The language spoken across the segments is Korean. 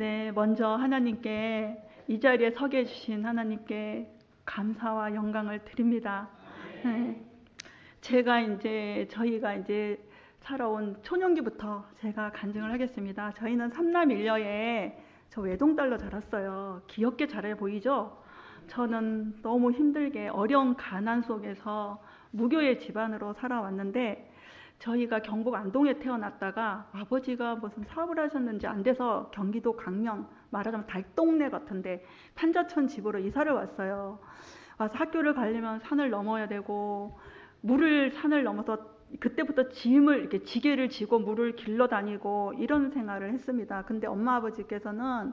네, 먼저 하나님께 이 자리에 서게 해주신 하나님께 감사와 영광을 드립니다. 네, 저희가 이제 살아온 초년기부터 제가 간증을 하겠습니다. 저희는 삼남일녀에 저 외동딸로 자랐어요. 귀엽게 자라 보이죠? 저는 너무 힘들게 어려운 가난 속에서 무교의 집안으로 살아왔는데, 저희가 경북 안동에 태어났다가 아버지가 무슨 사업을 하셨는지 안 돼서 경기도 강명, 말하자면 달동네 같은데 판자촌 집으로 이사를 왔어요. 와서 학교를 가려면 산을 넘어야 되고, 산을 넘어서 그때부터 짐을 이렇게 지게를 지고 물을 길러 다니고 이런 생활을 했습니다. 근데 엄마 아버지께서는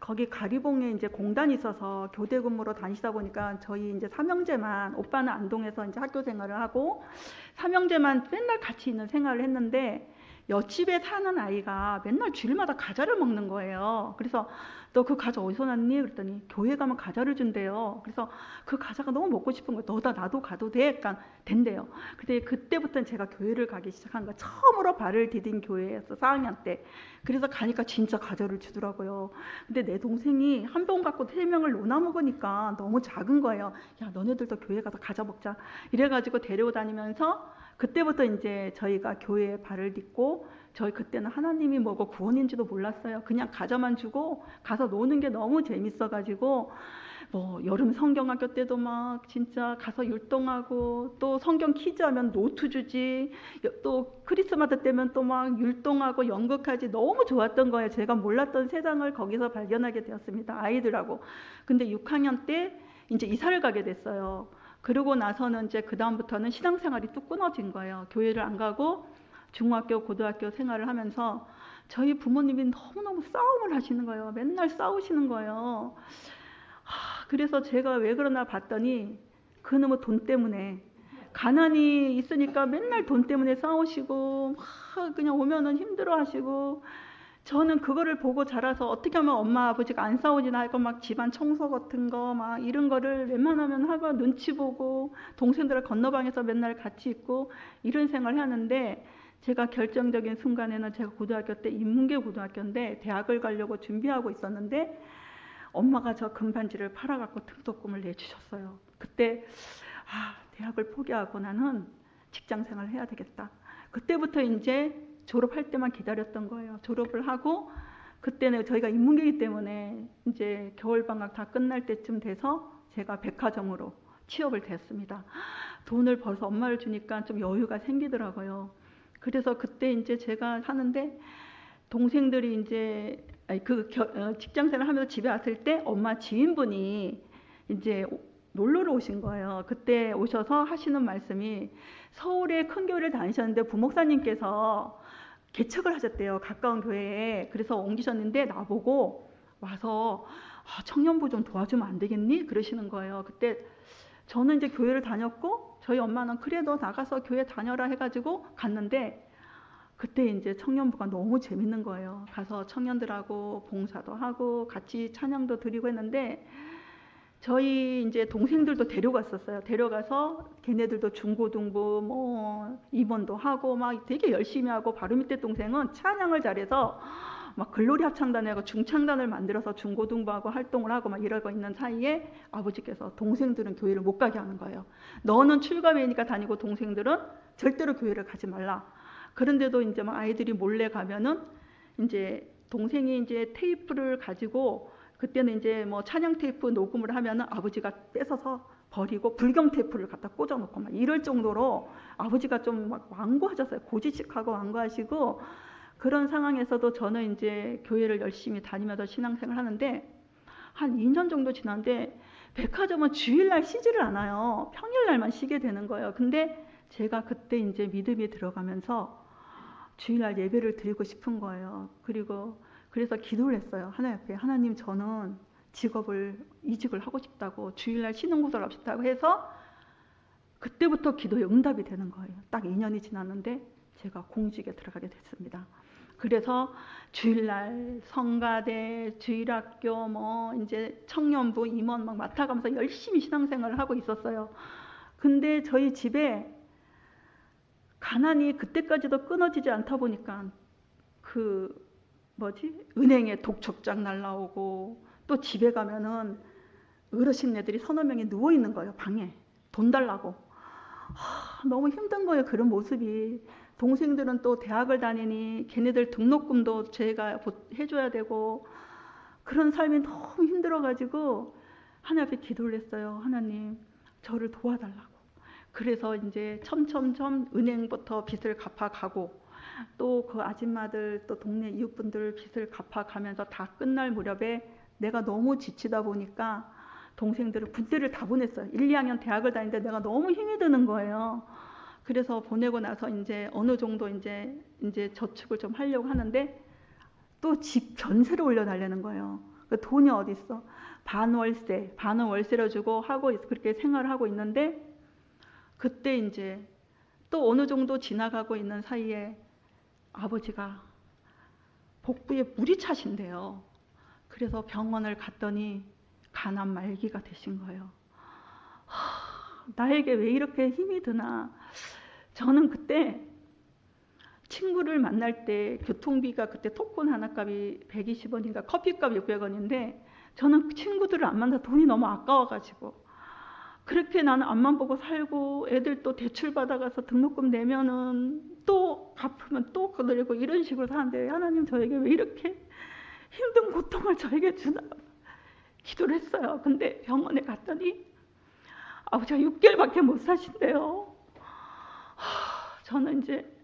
거기 가리봉에 이제 공단이 있어서 교대 근무로 다니시다 보니까 저희 이제 삼형제만, 오빠는 안동에서 이제 학교 생활을 하고 삼형제만 맨날 같이 있는 생활을 했는데, 옆집에 사는 아이가 맨날 주일마다 과자를 먹는 거예요. 그래서 너 그 과자 어디서 났니? 그랬더니 교회 가면 과자를 준대요. 그래서 그 과자가 너무 먹고 싶은 거예요. 너다 나도 가도 돼? 그러니까 된대요. 근데 그때부터는 제가 교회를 가기 시작한 거예요. 처음으로 발을 디딘 교회였어, 4학년 때. 그래서 가니까 진짜 과자를 주더라고요. 근데 내 동생이 한 병 갖고 3명을 나눠 먹으니까 너무 작은 거예요. 야, 너네들도 교회 가서 과자 먹자. 이래가지고 데려다니면서 그때부터 이제 저희가 교회에 발을 딛고, 저희 그때는 하나님이 뭐고 구원인지도 몰랐어요. 그냥 과자만 주고 가서 노는 게 너무 재밌어가지고, 뭐 여름 성경학교 때도 막 진짜 가서 율동하고, 또 성경 퀴즈 하면 노트 주지, 또 크리스마스 때면 또 막 율동하고 연극하지. 너무 좋았던 거예요. 제가 몰랐던 세상을 거기서 발견하게 되었습니다, 아이들하고. 근데 6학년 때 이제 이사를 가게 됐어요. 그러고 나서는 이제 그 다음부터는 신앙생활이 뚝 끊어진 거예요. 교회를 안 가고 중학교, 고등학교 생활을 하면서 저희 부모님이 너무너무 싸움을 하시는 거예요. 맨날 싸우시는 거예요. 그래서 제가 왜 그러나 봤더니 그놈의 돈 때문에, 가난이 있으니까 맨날 돈 때문에 싸우시고 막 그냥 오면은 힘들어하시고, 저는 그거를 보고 자라서 어떻게 하면 엄마 아버지가 안 싸우지나 하고 막 집안 청소 같은 거 막 이런 거를 웬만하면 하고 눈치 보고 동생들을 건너방에서 맨날 같이 있고 이런 생활을 하는데, 제가 결정적인 순간에는 제가 고등학교 때 인문계 고등학교인데 대학을 가려고 준비하고 있었는데, 엄마가 저 금반지를 팔아갖고 등록금을 내주셨어요. 그때 대학을 포기하고 나는 직장생활을 해야 되겠다. 그때부터 이제 졸업할 때만 기다렸던 거예요. 졸업을 하고, 그때는 저희가 인문계이기 때문에 이제 겨울방학 다 끝날 때쯤 돼서 제가 백화점으로 취업을 됐습니다. 돈을 벌어서 엄마를 주니까 좀 여유가 생기더라고요. 그래서 그때 이제 제가 하는데, 동생들이 이제 직장생활 하면서 집에 왔을 때 엄마 지인분이 이제 놀러를 오신 거예요. 그때 오셔서 하시는 말씀이, 서울에 큰 교회를 다니셨는데 부목사님께서 개척을 하셨대요, 가까운 교회에. 그래서 옮기셨는데 나보고 와서 청년부 좀 도와주면 안 되겠니? 그러시는 거예요. 그때 저는 이제 교회를 다녔고, 저희 엄마는 그래 너 나가서 교회 다녀라 해가지고 갔는데, 그때 이제 청년부가 너무 재밌는 거예요. 가서 청년들하고 봉사도 하고 같이 찬양도 드리고 했는데, 저희 이제 동생들도 데려갔었어요. 데려가서 걔네들도 중고등부 뭐 입원도 하고 막 되게 열심히 하고, 바로 밑에 동생은 찬양을 잘해서 막 글로리 합창단하고 중창단을 만들어서 중고등부하고 활동을 하고 막 이러고 있는 사이에 아버지께서 동생들은 교회를 못 가게 하는 거예요. 너는 출가회니까 다니고 동생들은 절대로 교회를 가지 말라. 그런데도 이제 막 아이들이 몰래 가면은 이제 동생이 이제 테이프를 가지고, 그때는 이제 뭐 찬양 테이프 녹음을 하면은 아버지가 뺏어서 버리고 불경 테이프를 갖다 꽂아놓고 막 이럴 정도로 아버지가 좀 막 완고하셨어요. 고지식하고 완고하시고, 그런 상황에서도 저는 이제 교회를 열심히 다니면서 신앙생활을 하는데, 한 2년 정도 지났는데 백화점은 주일날 쉬지를 않아요. 평일날만 쉬게 되는 거예요. 근데 제가 그때 이제 믿음이 들어가면서 주일날 예배를 드리고 싶은 거예요. 그래서 기도를 했어요. 하나님 앞에, 하나님 저는 이직을 하고 싶다고, 주일날 쉬는 곳을 하고 싶다고 해서, 그때부터 기도에 응답이 되는 거예요. 딱 2년이 지났는데 제가 공직에 들어가게 됐습니다. 그래서 주일날 성가대, 주일학교, 뭐 이제 청년부, 임원 막 맡아가면서 열심히 신앙생활을 하고 있었어요. 근데 저희 집에 가난이 그때까지도 끊어지지 않다 보니까 은행에 독촉장 날라오고, 또 집에 가면은 어르신네들이 서너 명이 누워 있는 거예요. 방에 돈 달라고. 너무 힘든 거예요. 그런 모습이. 동생들은 또 대학을 다니니 걔네들 등록금도 제가 해줘야 되고, 그런 삶이 너무 힘들어가지고 하나님 앞에 기도를 했어요. 하나님, 저를 도와달라고. 그래서 이제 점점점 은행부터 빚을 갚아가고, 또 그 아줌마들, 또 동네 이웃분들 빚을 갚아가면서 다 끝날 무렵에 내가 너무 지치다 보니까 동생들을 군대를 다 보냈어요. 1, 2학년 대학을 다니는데 내가 너무 힘이 드는 거예요. 그래서 보내고 나서 이제 어느 정도 이제 저축을 좀 하려고 하는데, 또 집 전세를 올려달라는 거예요. 그 돈이 어디 있어? 반은 월세로 주고 하고 그렇게 생활을 하고 있는데, 그때 이제 또 어느 정도 지나가고 있는 사이에 아버지가 복부에 물이 차신대요. 그래서 병원을 갔더니 간암 말기가 되신 거예요. 나에게 왜 이렇게 힘이 드나. 저는 그때 친구를 만날 때 교통비가 그때 토큰 하나 값이 120원인가 커피값 600원인데, 저는 친구들을 안 만나 돈이 너무 아까워가지고 그렇게 나는 앞만 보고 살고, 애들 또 대출 받아가서 등록금 내면은 또 갚으면 또 거들고 이런 식으로 사는데, 하나님 저에게 왜 이렇게 힘든 고통을 저에게 주나 기도를 했어요. 근데 병원에 갔더니 아버지가 6개월밖에 못 사신대요. 저는 이제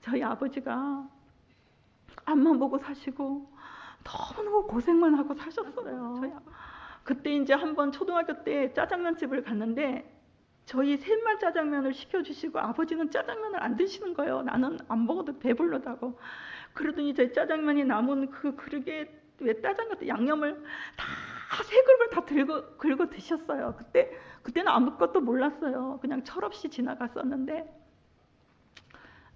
저희 아버지가 앞만 보고 사시고 너무너무 고생만 하고 사셨어요. 그때 이제 한번 초등학교 때 짜장면집을 갔는데 저희 셋만 짜장면을 시켜주시고 아버지는 짜장면을 안 드시는 거예요. 나는 안 먹어도 배불러다고. 그러더니 저희 짜장면이 남은 그 그릇에 왜 짜장면 양념을 다 세 그릇을 다 긁어 드셨어요. 그때는 아무것도 몰랐어요. 그냥 철없이 지나갔었는데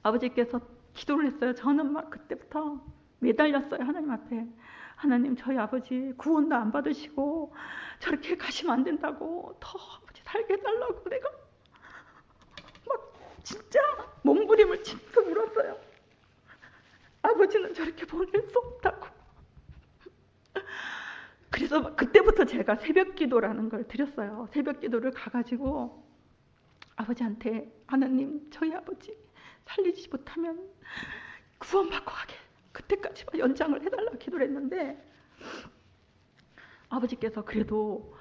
아버지께서 기도를 했어요. 저는 막 그때부터 매달렸어요. 하나님 앞에. 하나님, 저희 아버지 구원도 안 받으시고 저렇게 가시면 안 된다고, 더 아버지 살게 해달라고 내가 막 진짜 몸부림을 칭칭 울었어요. 아버지는 저렇게 보낼 수 없다고. 그래서 그때부터 제가 새벽 기도라는 걸 드렸어요. 새벽 기도를 가가지고 아버지한테, 하나님, 저희 아버지 살리지 못하면 구원받고 가게 그때까지만 연장을 해달라고 기도를 했는데, 아버지께서 그래도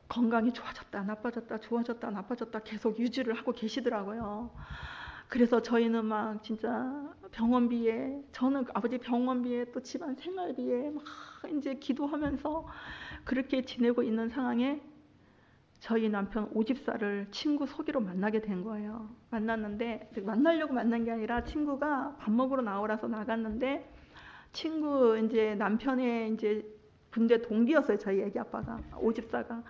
건강이 좋아졌다 나빠졌다 좋아졌다 나빠졌다 계속 유지를 하고 계시더라고요. 그래서 저희는 막 진짜 병원비에, 저는 아버지 병원비에 또 집안 생활비에 막 이제 기도하면서 그렇게 지내고 있는 상황에 저희 남편 오집사를 친구 소개로 만나게 된 거예요. 만났는데, 만나려고 만난 게 아니라 친구가 밥 먹으러 나오라서 나갔는데, 친구 이제 남편의 이제 군대 동기였어요. 저희 애기 아빠가, 오집사가.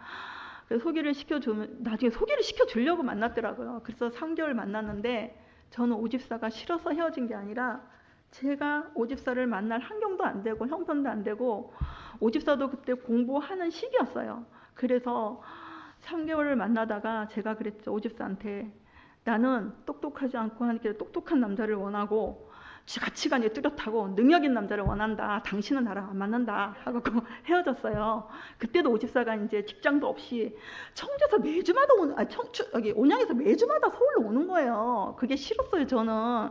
그래서 소개를 시켜주면, 나중에 소개를 시켜주려고 만났더라고요. 그래서 3개월 만났는데, 저는 오집사가 싫어서 헤어진 게 아니라 제가 오집사를 만날 환경도 안 되고 형편도 안 되고, 오집사도 그때 공부하는 시기였어요. 그래서 3개월을 만나다가 제가 그랬죠. 오집사한테, 나는 똑똑하지 않고 하니까 똑똑한 남자를 원하고 가치관이 뚜렷하고 능력 있는 남자를 원한다. 당신은 나랑 안 맞는다 하고 헤어졌어요. 그때도 오집사가 이제 직장도 없이 청주에서 매주마다 여기 온양에서 매주마다 서울로 오는 거예요. 그게 싫었어요, 저는.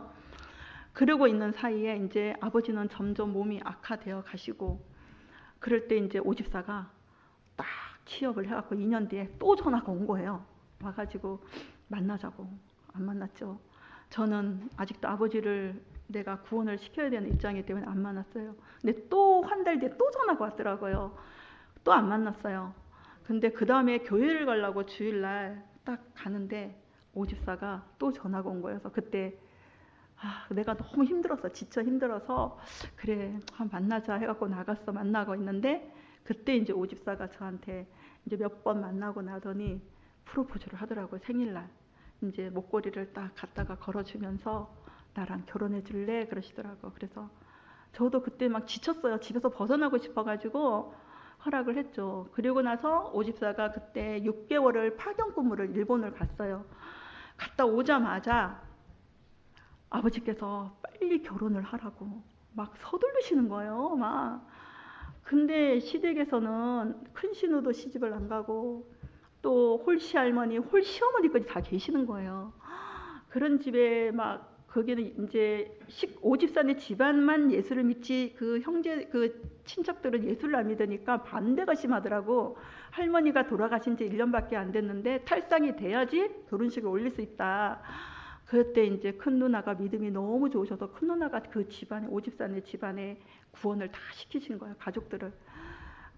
그러고 있는 사이에 이제 아버지는 점점 몸이 악화되어 가시고, 그럴 때 이제 오집사가 딱 취업을 해갖고 2년 뒤에 또 전화가 온 거예요. 와가지고 만나자고. 안 만났죠. 저는 아직도 아버지를 내가 구원을 시켜야 되는 입장이기 때문에 안 만났어요. 근데 또 한 달 뒤에 또 전화가 왔더라고요. 또 안 만났어요. 근데 그 다음에 교회를 가려고 주일날 딱 가는데 오집사가 또 전화가 온 거여서, 그때 내가 너무 힘들었어. 지쳐 힘들어서 그래 만나자 해갖고 나갔어. 만나고 있는데 그때 이제 오집사가 저한테 이제 몇 번 만나고 나더니 프로포즈를 하더라고요. 생일날 이제 목걸이를 딱 갖다가 걸어주면서 나랑 결혼해 줄래 그러시더라고요. 그래서 저도 그때 막 지쳤어요. 집에서 벗어나고 싶어가지고 허락을 했죠. 그리고 나서 오집사가 그때 6개월을 파견 근무를 일본을 갔어요. 갔다 오자마자 아버지께서 빨리 결혼을 하라고 막 서두르시는 거예요. 막. 근데 시댁에서는 큰 신우도 시집을 안 가고 또 홀씨 할머니, 홀씨 어머니까지 다 계시는 거예요. 그런 집에 막 거기는 이제 오집산의 집안만 예수를 믿지 그 형제 그 친척들은 예수를 안 믿으니까 반대가 심하더라고. 할머니가 돌아가신 지 1년밖에 안 됐는데 탈상이 돼야지 결혼식을 올릴 수 있다. 그때 이제 큰 누나가 믿음이 너무 좋으셔서 큰 누나가 그 집안에 오집산의 집안에 구원을 다 시키신 거예요, 가족들을.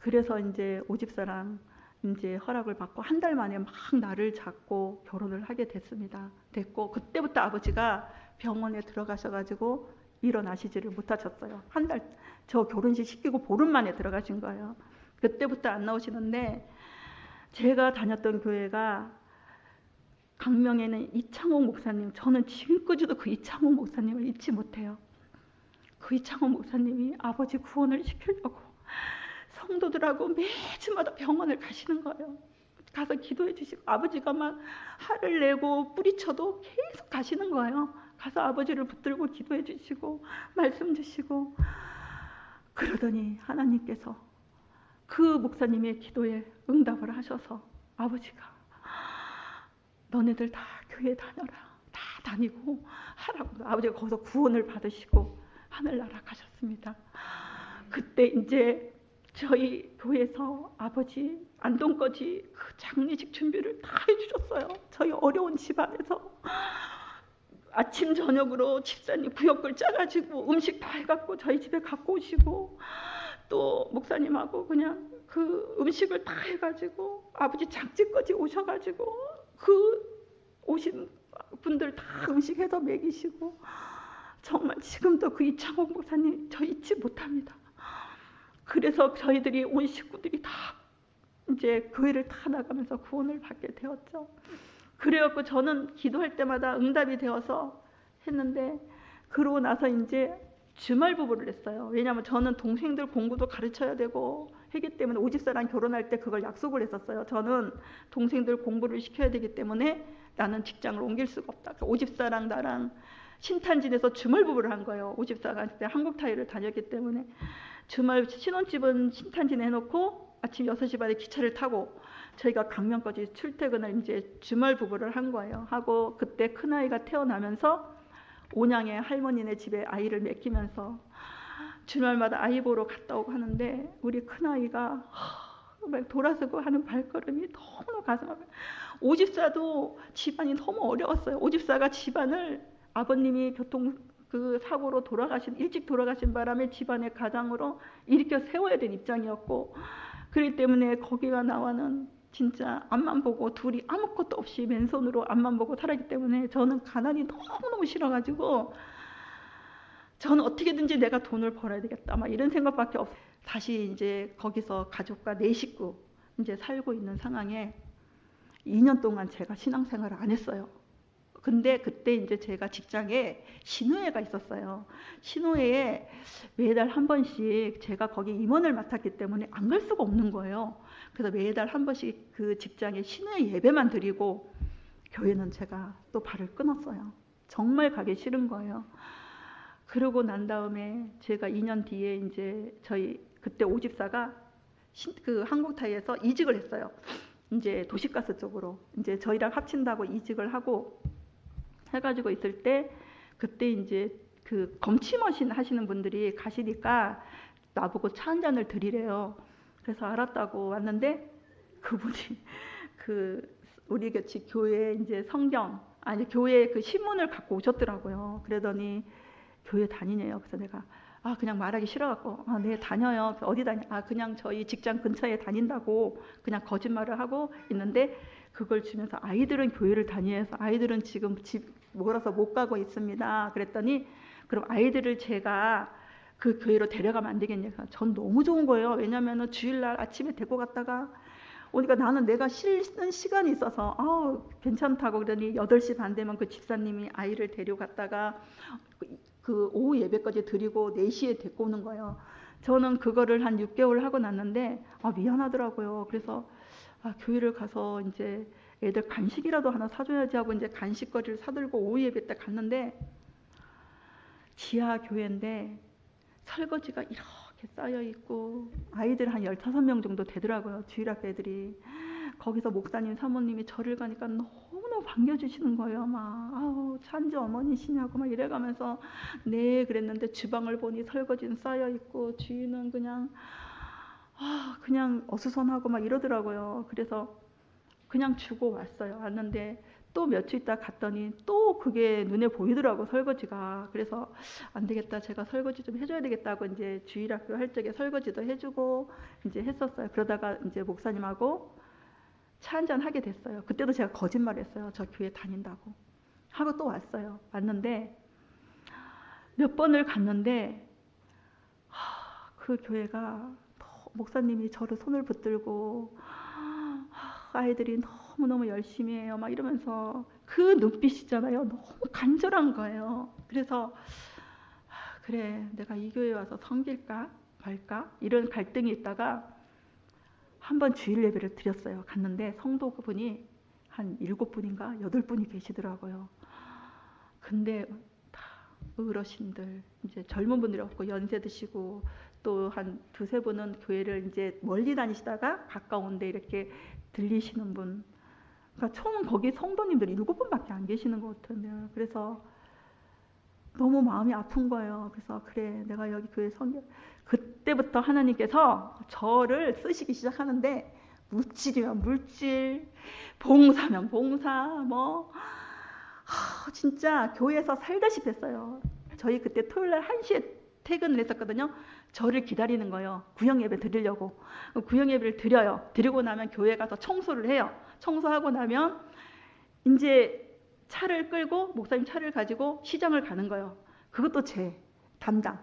그래서 이제 오집사랑 이제 허락을 받고 한 달 만에 막 날을 잡고 결혼을 하게 됐고 그때부터 아버지가 병원에 들어가셔가지고 일어나시지를 못하셨어요. 한 달 저 결혼식 시키고 보름 만에 들어가신 거예요. 그때부터 안 나오시는데 제가 다녔던 교회가 강명에는 이창호 목사님, 저는 지금까지도 그 이창호 목사님을 잊지 못해요. 그 이창호 목사님이 아버지 구원을 시키려고 성도들하고 매주마다 병원을 가시는 거예요. 가서 기도해 주시고 아버지가 막 화를 내고 뿌리쳐도 계속 가시는 거예요. 가서 아버지를 붙들고 기도해 주시고 말씀 주시고 그러더니 하나님께서 그 목사님의 기도에 응답을 하셔서 아버지가 너네들 다 교회 다녀라. 다 다니고 하라고 아버지가 거기서 구원을 받으시고 하늘나라 가셨습니다. 그때 이제 저희 교회에서 아버지 안동까지 그 장례식 준비를 다 해주셨어요. 저희 어려운 집안에서 아침 저녁으로 집사님 구역을 짜가지고 음식 다 해갖고 저희 집에 갖고 오시고 또 목사님하고 그냥 그 음식을 다 해가지고 아버지 장집까지 오셔가지고 그 오신 분들 다 음식 해서 먹이시고 정말 지금도 그 이창호 목사님 저 잊지 못합니다. 그래서 저희들이 온 식구들이 다 이제 교회를 다 나가면서 구원을 받게 되었죠. 그래갖고 저는 기도할 때마다 응답이 되어서 했는데 그러고 나서 이제 주말 부부를 했어요. 왜냐하면 저는 동생들 공부도 가르쳐야 되고 했기 때문에 오집사랑 결혼할 때 그걸 약속을 했었어요. 저는 동생들 공부를 시켜야 되기 때문에 나는 직장을 옮길 수가 없다. 오집사랑 나랑 신탄진에서 주말 부부를 한 거예요. 오집사가 그때 한국타이를 다녔기 때문에 주말 신혼집은 신탄진에 해놓고 아침 6시 반에 기차를 타고 저희가 강명까지 출퇴근을 이제 주말 부부를 한 거예요. 하고 그때 큰아이가 태어나면서 온양의 할머니네 집에 아이를 맡기면서 주말마다 아이 보러 갔다 오고 하는데 우리 큰아이가 막 돌아서고 하는 발걸음이 너무 가슴 아파요. 오집사도 집안이 너무 어려웠어요. 오집사가 집안을 아버님이 교통 그 사고로 일찍 돌아가신 바람에 집안의 가장으로 일으켜 세워야 된 입장이었고 그렇기 때문에 거기가 나와는 진짜 앞만 보고 둘이 아무것도 없이 맨손으로 앞만 보고 살았기 때문에 저는 가난이 너무너무 싫어가지고 저는 어떻게든지 내가 돈을 벌어야 되겠다 막 이런 생각밖에 없어요. 다시 이제 거기서 가족과 4식구 이제 살고 있는 상황에 2년 동안 제가 신앙생활을 안 했어요. 근데 그때 이제 제가 직장에 신우회가 있었어요. 신우회에 매달 한 번씩 제가 거기 임원을 맡았기 때문에 안 갈 수가 없는 거예요. 그래서 매달 한 번씩 그 직장에 신우회 예배만 드리고 교회는 제가 또 발을 끊었어요. 정말 가기 싫은 거예요. 그러고 난 다음에 제가 2년 뒤에 이제 저희 그때 오집사가 그 한국타이에서 이직을 했어요. 이제 도시가스 쪽으로 이제 저희랑 합친다고 이직을 하고 해가지고 있을 때 그때 이제 그 검치머신 하시는 분들이 가시니까 나보고 차 한 잔을 드리래요. 그래서 알았다고 왔는데 그분이 그 우리 같이 교회 이제 교회 그 신문을 갖고 오셨더라고요. 그러더니 교회 다니냐요. 그래서 내가 그냥 말하기 싫어갖고 네 다녀요. 어디 다녀? 그냥 저희 직장 근처에 다닌다고 그냥 거짓말을 하고 있는데 그걸 주면서 아이들은 교회를 다니면서 아이들은 지금 집 몰아서 못 가고 있습니다. 그랬더니 그럼 아이들을 제가 그 교회로 데려가면 안 되겠냐. 전 너무 좋은 거예요. 왜냐하면 주일날 아침에 데리고 갔다가 오니까 나는 내가 쉬는 시간이 있어서 괜찮다고 그러더니 8시 반 되면 그 집사님이 아이를 데려갔다가 그 오후 예배까지 드리고 4시에 데리고 오는 거예요. 저는 그거를 한 6개월 하고 났는데 미안하더라고요. 그래서 교회를 가서 이제 애들 간식이라도 하나 사줘야지 하고 이제 간식거리를 사들고 오후 예배 때 갔는데 지하 교회인데 설거지가 이렇게 쌓여 있고 아이들 한 15명 정도 되더라고요. 주일학교 애들이. 거기서 목사님 사모님이 저를 가니까 너무너무 반겨주시는 거예요. 막 아우 찬지 어머니시냐고 막 이래가면서 네 그랬는데 주방을 보니 설거지는 쌓여 있고 주인은 그냥 어수선하고 막 이러더라고요. 그래서 그냥 주고 왔어요. 왔는데 또 며칠 있다 갔더니 또 그게 눈에 보이더라고 설거지가. 그래서 안 되겠다, 제가 설거지 좀 해줘야 되겠다고 이제 주일학교 할 적에 설거지도 해주고 이제 했었어요. 그러다가 이제 목사님하고 차 한잔 하게 됐어요. 그때도 제가 거짓말했어요. 저 교회 다닌다고 하고 또 왔어요. 왔는데 몇 번을 갔는데 그 교회가 목사님이 저를 손을 붙들고 아이들이 너무너무 열심히 해요 막 이러면서 그 눈빛이잖아요. 너무 간절한 거예요. 그래서 그래 내가 이 교회에 와서 섬길까 말까 이런 갈등이 있다가 한번 주일 예배를 드렸어요. 갔는데 성도분이 한 7분인가 8분이 계시더라고요. 근데 다 어르신들 이제 젊은 분들이 없고 연세 드시고 또 한 2-3분은 교회를 이제 멀리 다니시다가 가까운데 이렇게 들리시는 분. 그러니까 총 거기 성도님들이 7분밖에 안 계시는 것 같은데요. 그래서 너무 마음이 아픈 거예요. 그래서 그래 내가 여기 교회 섬겨. 그때부터 하나님께서 저를 쓰시기 시작하는데 물질이면 물질, 봉사면 봉사, 진짜 교회에서 살다시피 했어요. 저희 그때 토요일날 1시에 퇴근을 했었거든요. 저를 기다리는 거예요. 구역예배 드리려고. 구역예배를 드려요. 드리고 나면 교회 가서 청소를 해요. 청소하고 나면 이제 차를 끌고 목사님 차를 가지고 시장을 가는 거예요. 그것도 제 담당.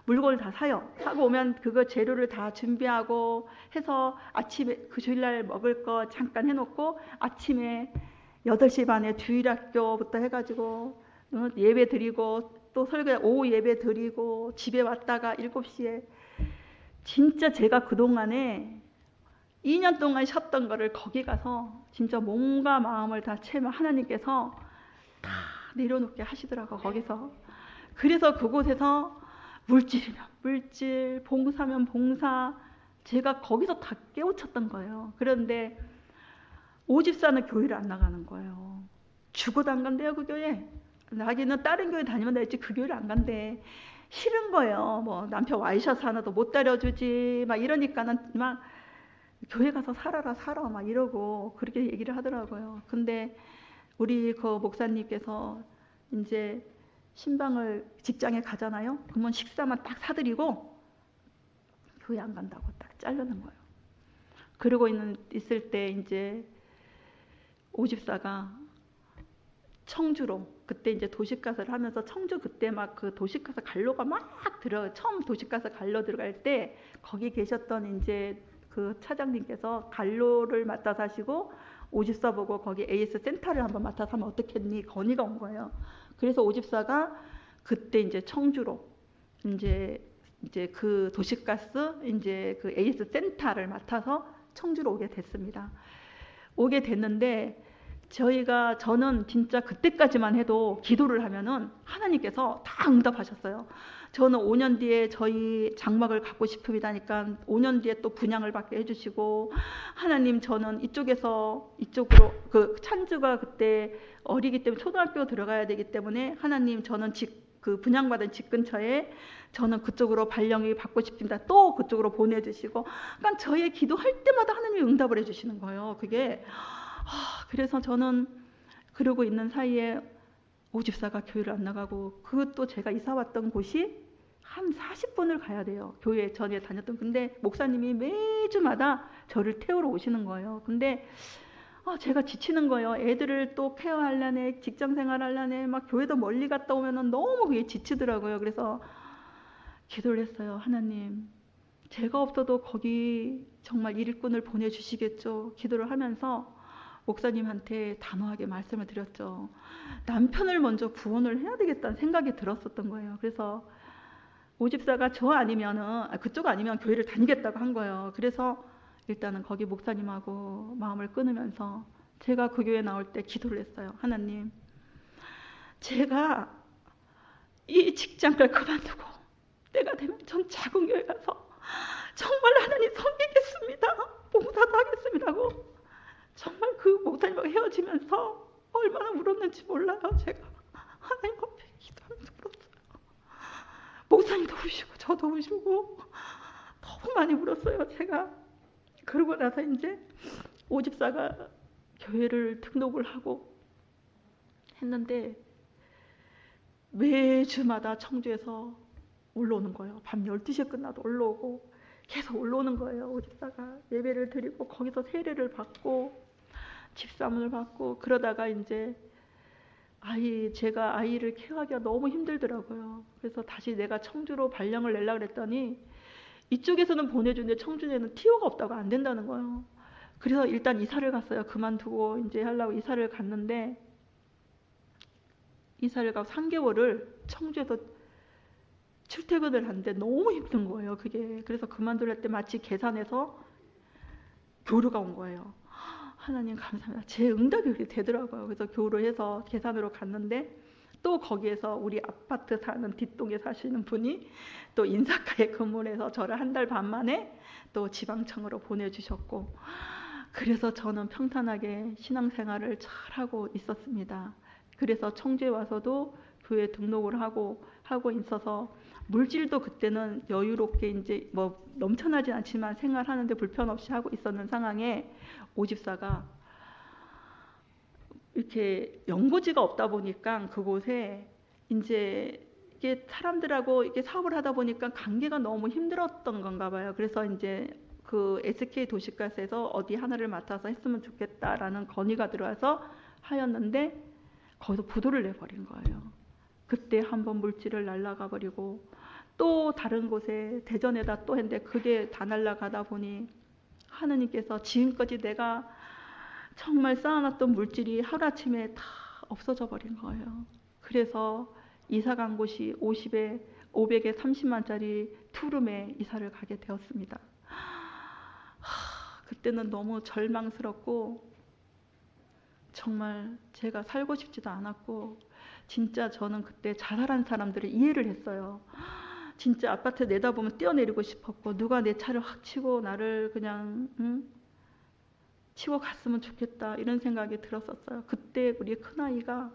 물건을 다 사요. 사고 오면 그거 재료를 다 준비하고 해서 아침에 그 주일날 먹을 거 잠깐 해놓고 아침에 8시 반에 주일학교부터 해가지고 예배 드리고 또 설교 오후 예배 드리고 집에 왔다가 7시에 진짜 제가 그동안에 2년 동안 쉬었던 거를 거기 가서 진짜 몸과 마음을 다 채우면 하나님께서 다 내려놓게 하시더라고 거기서. 그래서 그곳에서 물질이면 물질, 봉사면 봉사, 제가 거기서 다 깨우쳤던 거예요. 그런데 오집사는 교회를 안 나가는 거예요. 죽어도 안 간대요 그 교회. 자기는 다른 교회 다니면 되지 그 교회를 안 간대. 싫은 거예요. 남편 와이셔츠 하나도 못 다려주지 막 이러니까는 막 교회 가서 살아라 살아 막 이러고 그렇게 얘기를 하더라고요. 근데 우리 그 목사님께서 이제 신방을 직장에 가잖아요. 그러면 식사만 딱 사드리고 교회 안 간다고 딱 자르는 거예요. 그러고 있을 때 이제 오집사가 청주로 그때 이제 도시가스를 하면서 청주 그때 막 그 도시가스 관로가 막 처음 도시가스 관로 들어갈 때 거기 계셨던 이제 그 차장님께서 관로를 맡아서 하시고 오집사 보고 거기 AS 센터를 한번 맡아서 하면 어떻겠니 건의가 온 거예요. 그래서 오집사가 그때 이제 청주로 이제 그 도시가스 이제 그 AS 센터를 맡아서 청주로 오게 됐습니다. 오게 됐는데 저는 진짜 그때까지만 해도 기도를 하면은 하나님께서 다 응답하셨어요. 저는 5년 뒤에 저희 장막을 갖고 싶습니다니까 5년 뒤에 또 분양을 받게 해주시고 하나님 저는 이쪽으로 그 찬주가 그때 어리기 때문에 초등학교 들어가야 되기 때문에 하나님 저는 그 분양받은 집 근처에 저는 그쪽으로 발령이 받고 싶습니다. 또 그쪽으로 보내주시고 그러니까 저의 기도할 때마다 하나님이 응답을 해주시는 거예요. 그게 그래서 저는 그러고 있는 사이에 오집사가 교회를 안 나가고 그것도 제가 이사 왔던 곳이 한 40분을 가야 돼요. 교회 전에 다녔던. 근데 목사님이 매주마다 저를 태우러 오시는 거예요. 근데 제가 지치는 거예요. 애들을 또 케어하려네, 직장생활 하려네, 막 교회도 멀리 갔다 오면은 너무 그게 지치더라고요. 그래서 기도를 했어요. 하나님, 제가 없어도 거기 정말 일꾼을 보내주시겠죠. 기도를 하면서 목사님한테 단호하게 말씀을 드렸죠. 남편을 먼저 구원을 해야 되겠다는 생각이 들었었던 거예요. 그래서 오집사가 저 아니면은 그쪽 아니면 교회를 다니겠다고 한 거예요. 그래서 일단은 거기 목사님하고 마음을 끊으면서 제가 그 교회 나올 때 기도를 했어요. 하나님, 제가 이 직장을 그만두고 때가 되면 전 작은 교회 가서 정말 하나님 섬기겠습니다, 봉사도 하겠습니다고 정말 그 목사님하고 헤어지면서 얼마나 울었는지 몰라요. 제가 하나님 앞에 기도하면서 울었어요. 목사님도 우시고 저도 우시고 너무 많이 울었어요. 제가 그러고 나서 이제 오집사가 교회를 등록을 하고 했는데 매주마다 청주에서 올라오는 거예요. 밤 12시에 끝나도 올라오고 계속 올라오는 거예요. 오집사가 예배를 드리고 거기서 세례를 받고 집사문을 받고 그러다가 이제 제가 아이를 케어하기가 너무 힘들더라고요. 그래서 다시 내가 청주로 발령을 내려고 그랬더니 이쪽에서는 보내주는데 청주에는 티오가 없다고 안 된다는 거예요. 그래서 일단 이사를 갔어요. 그만두고 이제 하려고 이사를 갔는데 이사를 가고 3개월을 청주에서 출퇴근을 하는데 너무 힘든 거예요. 그게. 그래서 그만둘 때 마치 계산해서 교류가 온 거예요. 하나님 감사합니다. 제 응답이 그렇게 되더라고요. 그래서 교류해서 계산으로 갔는데 또 거기에서 우리 아파트 사는 뒷동에 사시는 분이 또 인사과에 근무를 해서 저를 한 달 반 만에 또 지방청으로 보내주셨고 그래서 저는 평탄하게 신앙생활을 잘하고 있었습니다. 그래서 청주에 와서도 교회 등록을 하고 있어서 물질도 그때는 여유롭게 이제 뭐 넘쳐나진 않지만 생활하는데 불편 없이 하고 있었는 상황에 오집사가 이렇게 연고지가 없다 보니까 그곳에 이제 이게 사람들하고 이렇게 사업을 하다 보니까 관계가 너무 힘들었던 건가 봐요. 그래서 이제 그 SK 도시가스에서 어디 하나를 맡아서 했으면 좋겠다라는 건의가 들어와서 하였는데 거기서 부도를 내버린 거예요. 그때 한번 물질을 날라가 버리고 또 다른 곳에 대전에다 또 했는데 그게 다 날라가다 보니 하느님께서 지금까지 내가 정말 쌓아놨던 물질이 하루아침에 다 없어져 버린 거예요. 그래서 이사 간 곳이 500에 30만짜리 투룸에 이사를 가게 되었습니다. 그때는 너무 절망스럽고 정말 제가 살고 싶지도 않았고 진짜 저는 그때 자살한 사람들을 이해를 했어요. 진짜 아파트 내다보면 뛰어내리고 싶었고 누가 내 차를 확 치고 나를 그냥 치고 갔으면 좋겠다 이런 생각이 들었었어요. 그때 우리 큰아이가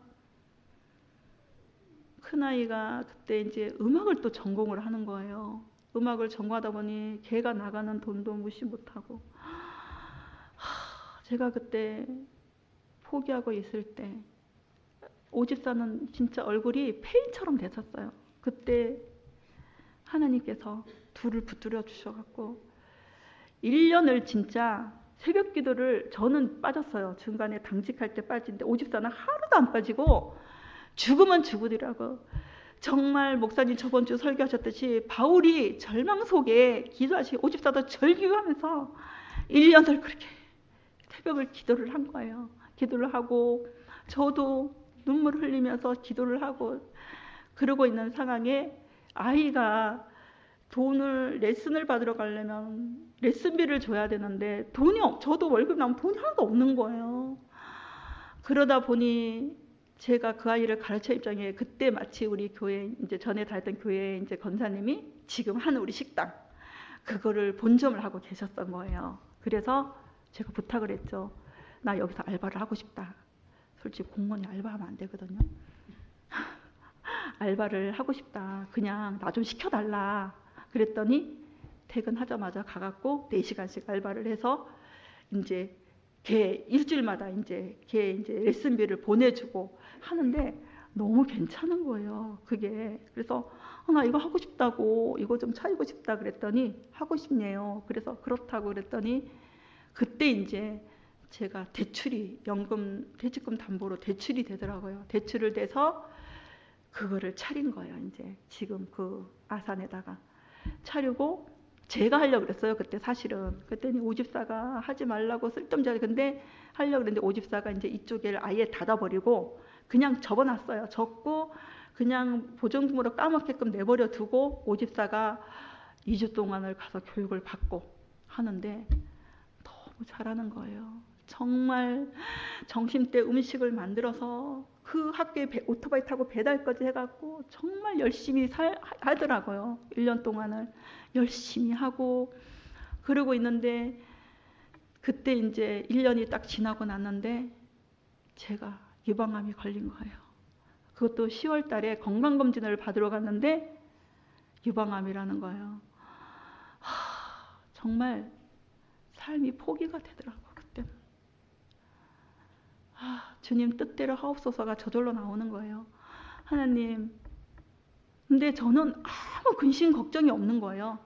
그때 이제 음악을 또 전공을 하는 거예요. 음악을 전공하다 보니 걔가 나가는 돈도 무시 못하고 제가 그때 포기하고 있을 때 오집사는 진짜 얼굴이 페인처럼 됐었어요. 그때 하나님께서 둘을 붙들어 주셔갖고 1년을 진짜 새벽 기도를 저는 빠졌어요. 중간에 당직할 때 빠지는데 오집사는 하루도 안 빠지고 죽으면 죽으리라고 정말 목사님 저번 주 설교하셨듯이 바울이 절망 속에 기도하시고 오집사도 절규하면서 1년을 그렇게 새벽을 기도를 한 거예요. 기도를 하고 저도 눈물을 흘리면서 기도를 하고 그러고 있는 상황에 아이가 레슨을 받으러 가려면 레슨비를 줘야 되는데 저도 월급 나오면 돈이 하나도 없는 거예요. 그러다 보니 제가 그 아이를 가르쳐 입장에 그때 마치 우리 교회 이제 전에 다녔던 교회 이제 권사님이 지금 하는 우리 식당 그거를 본점을 하고 계셨던 거예요. 그래서 제가 부탁을 했죠. 나 여기서 알바를 하고 싶다. 솔직히 공무원이 알바하면 안 되거든요. 알바를 하고 싶다. 그냥 나 좀 시켜달라. 그랬더니 퇴근하자마자 가갖고 4시간씩 알바를 해서 이제 걔 일주일마다 걔 레슨비를 보내주고 하는데 너무 괜찮은 거예요. 그게. 그래서 나 이거 하고 싶다고 이거 좀 차리고 싶다 그랬더니 하고 싶네요. 그래서 그렇다고 그랬더니 그때 이제 제가 퇴직금 담보로 대출이 되더라고요. 대출을 돼서 그거를 차린 거예요. 이제 지금 그 아산에다가 차리고 제가 하려고 그랬어요. 그때 사실은. 그랬더니 오집사가 하지 말라고 쓸데없이 근데 하려고 그랬는데 오집사가 이제 이쪽에 아예 닫아버리고 그냥 접어놨어요. 접고 그냥 보증금으로 까먹게끔 내버려 두고 오집사가 2주 동안을 가서 교육을 받고 하는데 너무 잘하는 거예요. 정말 점심때 음식을 만들어서 그 학교에 오토바이 타고 배달까지 해갖고 정말 열심히 하더라고요. 1년 동안을 열심히 하고 그러고 있는데 그때 이제 1년이 딱 지나고 났는데 제가 유방암이 걸린 거예요. 그것도 10월 달에 건강검진을 받으러 갔는데 유방암이라는 거예요. 정말 삶이 포기가 되더라고요. 그때 주님 뜻대로 하옵소서가 저절로 나오는 거예요. 하나님. 근데 저는 아무 근심 걱정이 없는 거예요.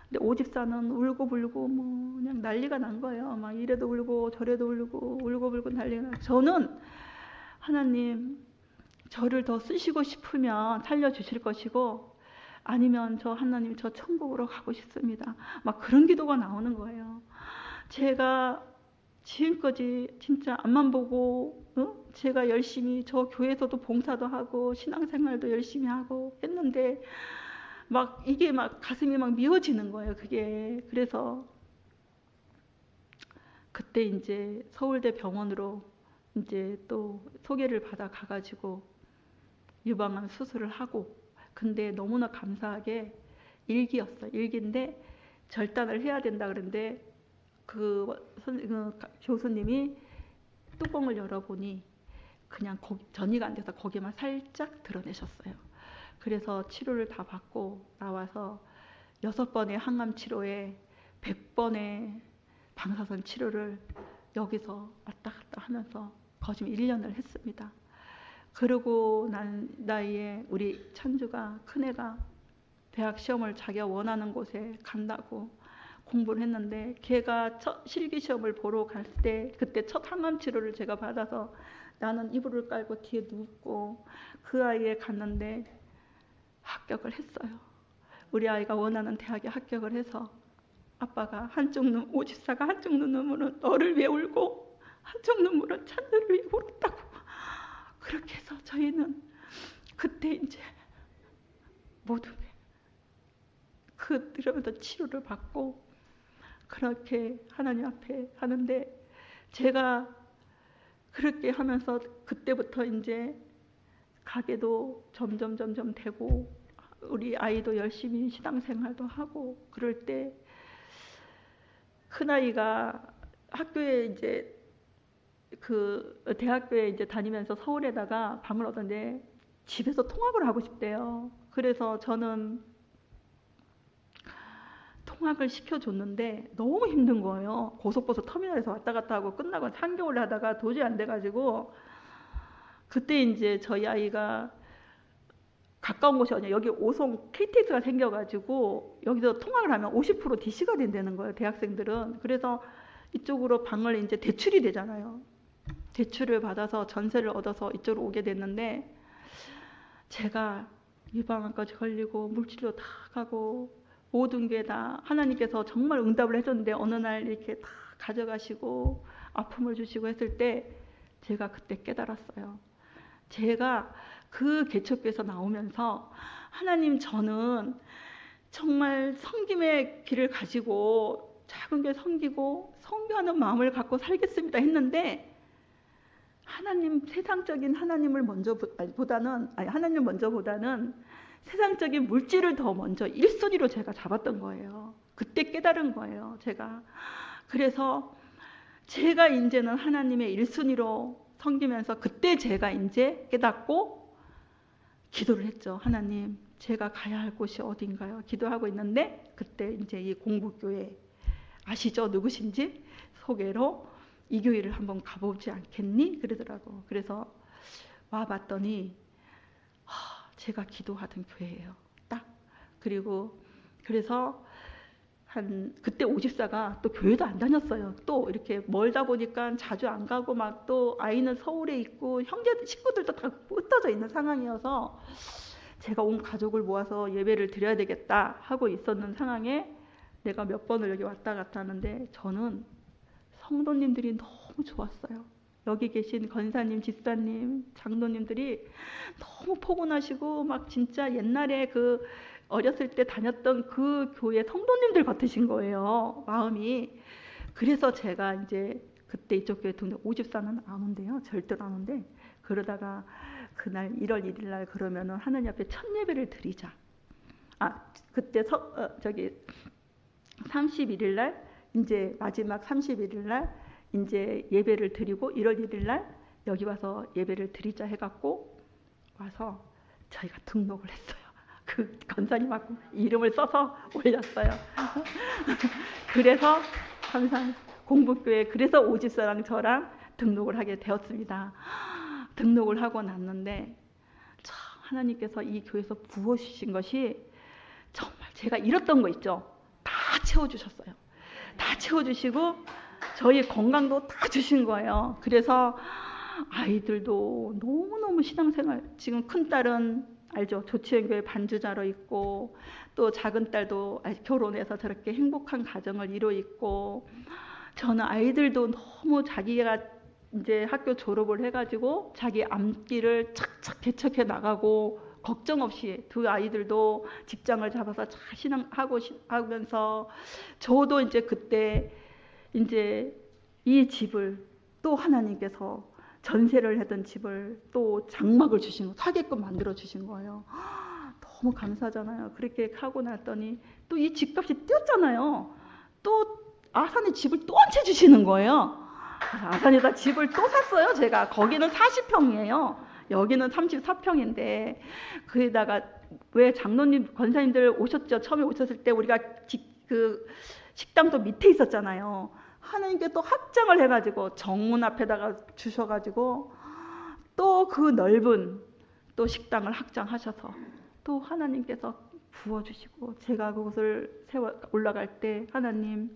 근데 오집사는 울고불고 뭐 그냥 난리가 난 거예요. 막 이래도 울고 저래도 울고 울고불고 난리가 나. 저는 하나님 저를 더 쓰시고 싶으면 살려주실 것이고 아니면 저 하나님 저 천국으로 가고 싶습니다. 막 그런 기도가 나오는 거예요. 제가 지금까지 진짜 앞만 보고 제가 열심히 저 교회에서도 봉사도 하고 신앙생활도 열심히 하고 했는데 막 이게 막 가슴이 막 미어지는 거예요. 그게. 그래서 그때 이제 서울대 병원으로 이제 또 소개를 받아 가가지고 유방암 수술을 하고 근데 너무나 감사하게 일기였어요. 일기인데 절단을 해야 된다 그런데 그 교수님이 뚜껑을 열어보니 그냥 전이가 안 돼서 거기만 살짝 드러내셨어요. 그래서 치료를 다 받고 나와서 6번의 항암 치료에 100번의 방사선 치료를 여기서 왔다 갔다 하면서 거짓 1년을 했습니다. 그러고 난 나이에 우리 천주가 큰애가 대학 시험을 자기가 원하는 곳에 간다고 공부를 했는데 걔가 첫 실기시험을 보러 갈 때 그때 첫 항암 치료를 제가 받아서 나는 이불을 깔고 뒤에 눕고 그 아이에 갔는데 합격을 했어요. 우리 아이가 원하는 대학에 합격을 해서 아빠가 오집사가 한쪽 눈으로는 너를 위해 울고 한쪽 눈으로는 찬들을 위해 울었다고. 그렇게 해서 저희는 그때 이제 모두 그러면서 치료를 받고 그렇게 하나님 앞에 하는데 제가 그렇게 하면서 그때부터 이제 가게도 점점 되고 우리 아이도 열심히 신앙생활도 하고 그럴 때 큰아이가 학교에 이제 그 대학교에 이제 다니면서 서울에다가 방을 얻었는데 집에서 통학을 하고 싶대요. 그래서 저는 통학을 시켜줬는데 너무 힘든 거예요. 고속버스 터미널에서 왔다 갔다 하고 끝나고 3개월 하다가 도저히 안 돼가지고 그때 이제 저희 아이가 가까운 곳이 아니라 여기 오송 KTX가 생겨가지고 여기서 통학을 하면 50% DC가 된다는 거예요. 대학생들은. 그래서 이쪽으로 방을 이제 대출이 되잖아요. 대출을 받아서 전세를 얻어서 이쪽으로 오게 됐는데 제가 유방암까지 걸리고 물질도 다 가고 모든 게 다 하나님께서 정말 응답을 해줬는데 어느 날 이렇게 다 가져가시고 아픔을 주시고 했을 때 제가 그때 깨달았어요. 제가 그 개척교에서 나오면서 하나님 저는 정말 섬김의 길을 가지고 작은 교회 섬기고 섬겨하는 마음을 갖고 살겠습니다 했는데 하나님 세상적인 하나님을 보다는 세상적인 물질을 더 먼저 1순위로 제가 잡았던 거예요. 그때 깨달은 거예요. 제가. 그래서 제가 이제는 하나님의 1순위로 섬기면서 그때 제가 이제 깨닫고 기도를 했죠. 하나님, 제가 가야 할 곳이 어딘가요? 기도하고 있는데 그때 이제 이 공부교회 아시죠? 누구신지 소개로 이 교회를 한번 가보지 않겠니? 그러더라고. 그래서 와봤더니 제가 기도하던 교회예요. 딱. 그리고 그래서 그때 오집사가 또 교회도 안 다녔어요. 또 이렇게 멀다 보니까 자주 안 가고 막 또 아이는 서울에 있고 식구들도 다 흩어져 있는 상황이어서 제가 온 가족을 모아서 예배를 드려야 되겠다 하고 있었는 상황에 내가 몇 번을 여기 왔다 갔다 하는데 저는 성도님들이 너무 좋았어요. 여기 계신 권사님, 집사님, 장로님들이 너무 포근하시고 막 진짜 옛날에 그 어렸을 때 다녔던 그 교회 성도님들 같으신 거예요. 마음이. 그래서 제가 이제 그때 이쪽 교회 등록 50사는 안 온대요. 절대로 안 온대. 그러다가 그날 1월 1일 날 그러면은 하나님 앞에 첫 예배를 드리자. 그때 31일 날 이제 마지막 31일 날 이제 예배를 드리고 1월 1일 날 여기 와서 예배를 드리자 해갖고 와서 저희가 등록을 했어요. 그 권사님하고 이름을 써서 올렸어요. 그래서 항상 공부교회 그래서 오집사랑 저랑 등록을 하게 되었습니다. 등록을 하고 났는데 참 하나님께서 이 교회에서 부어주신 것이 정말 제가 잃었던 거 있죠. 다 채워주셨어요. 다 채워주시고 저희 건강도 다 주신 거예요. 그래서 아이들도 너무너무 신앙생활, 지금 큰딸은 알죠? 조치현교회 반주자로 있고 또 작은 딸도 결혼해서 저렇게 행복한 가정을 이루고 있고, 저는 아이들도 너무 자기가 이제 학교 졸업을 해가지고 자기 앞길을 착착 개척해 나가고 걱정 없이 두 아이들도 직장을 잡아서 잘 신앙하고 하면서, 저도 이제 그때 이제 이 집을 또 하나님께서 전세를 하던 집을 또 장막을 주신 거, 사게끔 만들어 주신 거예요. 너무 감사하잖아요. 그렇게 하고 났더니 또 이 집값이 뛰었잖아요. 또 아산에 집을 또 한 채 주시는 거예요. 그래서 아산에다 집을 또 샀어요. 제가 거기는 40평이에요. 여기는 34평인데 거기다가 왜 장로님 권사님들 오셨죠? 처음에 오셨을 때 우리가 그 식당도 밑에 있었잖아요. 하나님께 또 확장을 해가지고 정문 앞에다가 주셔가지고 또 그 넓은 또 식당을 확장하셔서 또 하나님께서 부어주시고, 제가 그곳을 세워 올라갈 때 하나님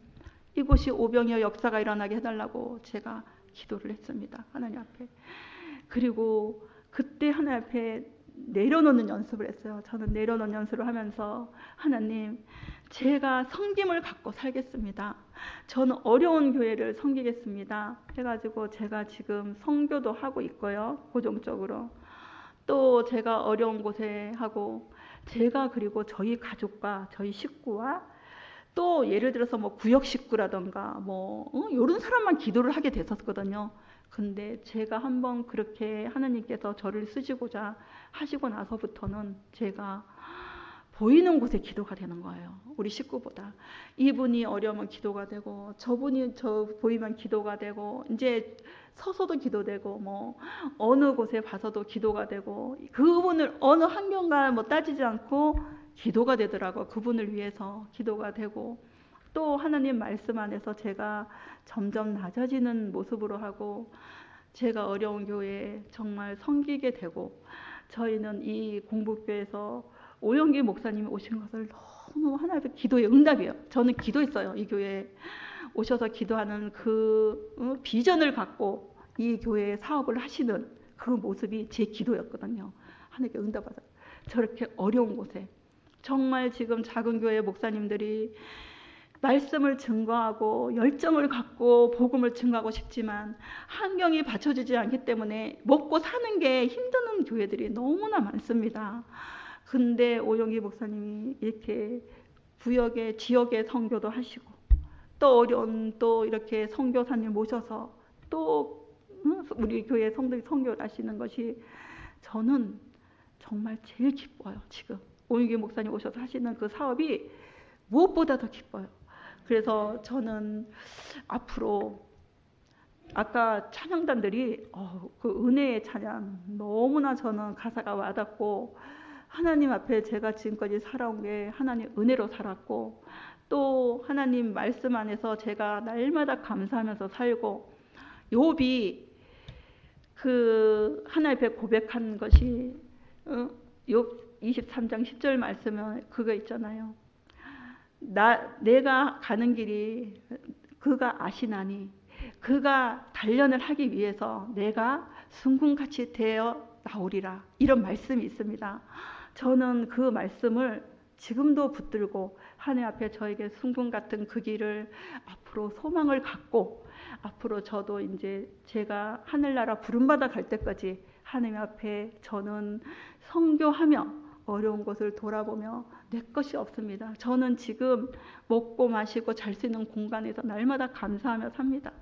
이곳이 오병이어 역사가 일어나게 해달라고 제가 기도를 했습니다. 하나님 앞에. 그리고 그때 하나님 앞에 내려놓는 연습을 했어요. 저는 내려놓는 연습을 하면서 하나님, 제가 섬김을 갖고 살겠습니다. 저는 어려운 교회를 섬기겠습니다. 해가지고 제가 지금 선교도 하고 있고요. 고정적으로. 또 제가 어려운 곳에 하고, 제가 그리고 저희 가족과 저희 식구와 또 예를 들어서 뭐 구역 식구라던가 이런 사람만 기도를 하게 됐었거든요. 근데 제가 한번 그렇게 하나님께서 저를 쓰시고자 하시고 나서부터는 제가 보이는 곳에 기도가 되는 거예요. 우리 식구보다. 이분이 어려우면 기도가 되고, 저분이 저 보이면 기도가 되고, 이제 서서도 기도되고, 어느 곳에 봐서도 기도가 되고, 그분을 어느 환경과 따지지 않고 기도가 되더라고요. 그분을 위해서 기도가 되고, 또 하나님 말씀 안에서 제가 점점 낮아지는 모습으로 하고, 제가 어려운 교회에 정말 섬기게 되고, 저희는 이 공부교회에서 오영기 목사님이 오신 것을 너무 하나님의 기도의 응답이에요. 저는 기도했어요. 이 교회에 오셔서 기도하는 그 비전을 갖고 이 교회에 사업을 하시는 그 모습이 제 기도였거든요. 하나님께 응답받아요. 저렇게 어려운 곳에 정말 지금 작은 교회 목사님들이 말씀을 증거하고 열정을 갖고 복음을 증거하고 싶지만 환경이 받쳐주지 않기 때문에 먹고 사는 게 힘든 교회들이 너무나 많습니다. 근데 오영기 목사님이 이렇게 구역에 지역에 선교도 하시고, 또 어려운 또 이렇게 선교사님 모셔서 또 우리 교회 성도들이 선교를 하시는 것이 저는 정말 제일 기뻐요. 지금 오영기 목사님 오셔서 하시는 그 사업이 무엇보다 더 기뻐요. 그래서 저는 앞으로 아까 찬양단들이 그 은혜의 찬양 너무나 저는 가사가 와닿고, 하나님 앞에 제가 지금까지 살아온 게 하나님 은혜로 살았고, 또 하나님 말씀 안에서 제가 날마다 감사하면서 살고, 욥이 그 하나님 앞에 고백한 것이 욥 23장 10절 말씀에 그거 있잖아요. 내가 가는 길이 그가 아시나니 그가 단련을 하기 위해서 내가 순금같이 되어 나오리라, 이런 말씀이 있습니다. 저는 그 말씀을 지금도 붙들고 하나님 앞에 저에게 순금 같은 그 길을 앞으로 소망을 갖고, 앞으로 저도 이제 제가 하늘나라 부름받아 갈 때까지 하나님 앞에 저는 선교하며 어려운 곳을 돌아보며 내 것이 없습니다. 저는 지금 먹고 마시고 잘 수 있는 공간에서 날마다 감사하며 삽니다.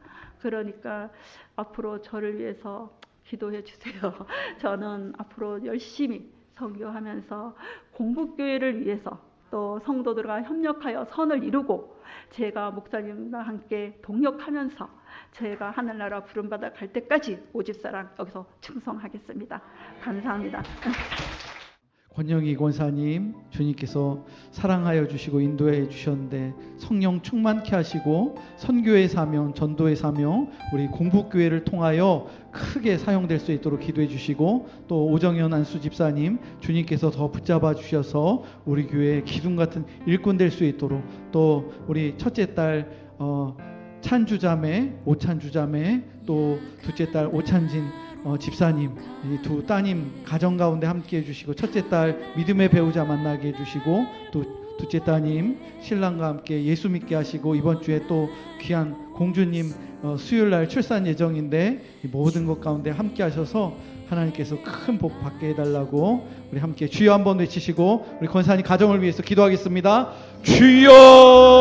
그러니까 앞으로 저를 위해서 기도해 주세요. 저는 앞으로 열심히 선교하면서 공부교회를 위해서 또 성도들과 협력하여 선을 이루고 제가 목사님과 함께 동역하면서 제가 하늘나라 부름받아 갈 때까지 오집사랑 여기서 충성하겠습니다. 감사합니다. 권영희 권사님, 주님께서 사랑하여 주시고 인도해 주셨는데 성령 충만케 하시고 선교의 사명, 전도의 사명, 우리 공부교회를 통하여 크게 사용될 수 있도록 기도해 주시고, 또 오정현 안수 집사님, 주님께서 더 붙잡아 주셔서 우리 교회 기둥 같은 일꾼 될 수 있도록, 또 우리 첫째 딸 찬주자매, 오찬주자매, 또 둘째 딸 오찬진 집사님, 이 두 따님 가정 가운데 함께 해주시고, 첫째 딸 믿음의 배우자 만나게 해주시고, 또 둘째 따님 신랑과 함께 예수 믿게 하시고, 이번 주에 또 귀한 공주님 수요일날 출산 예정인데 이 모든 것 가운데 함께 하셔서 하나님께서 큰 복 받게 해달라고 우리 함께 주여 한번 외치시고 우리 권사님 가정을 위해서 기도하겠습니다. 주여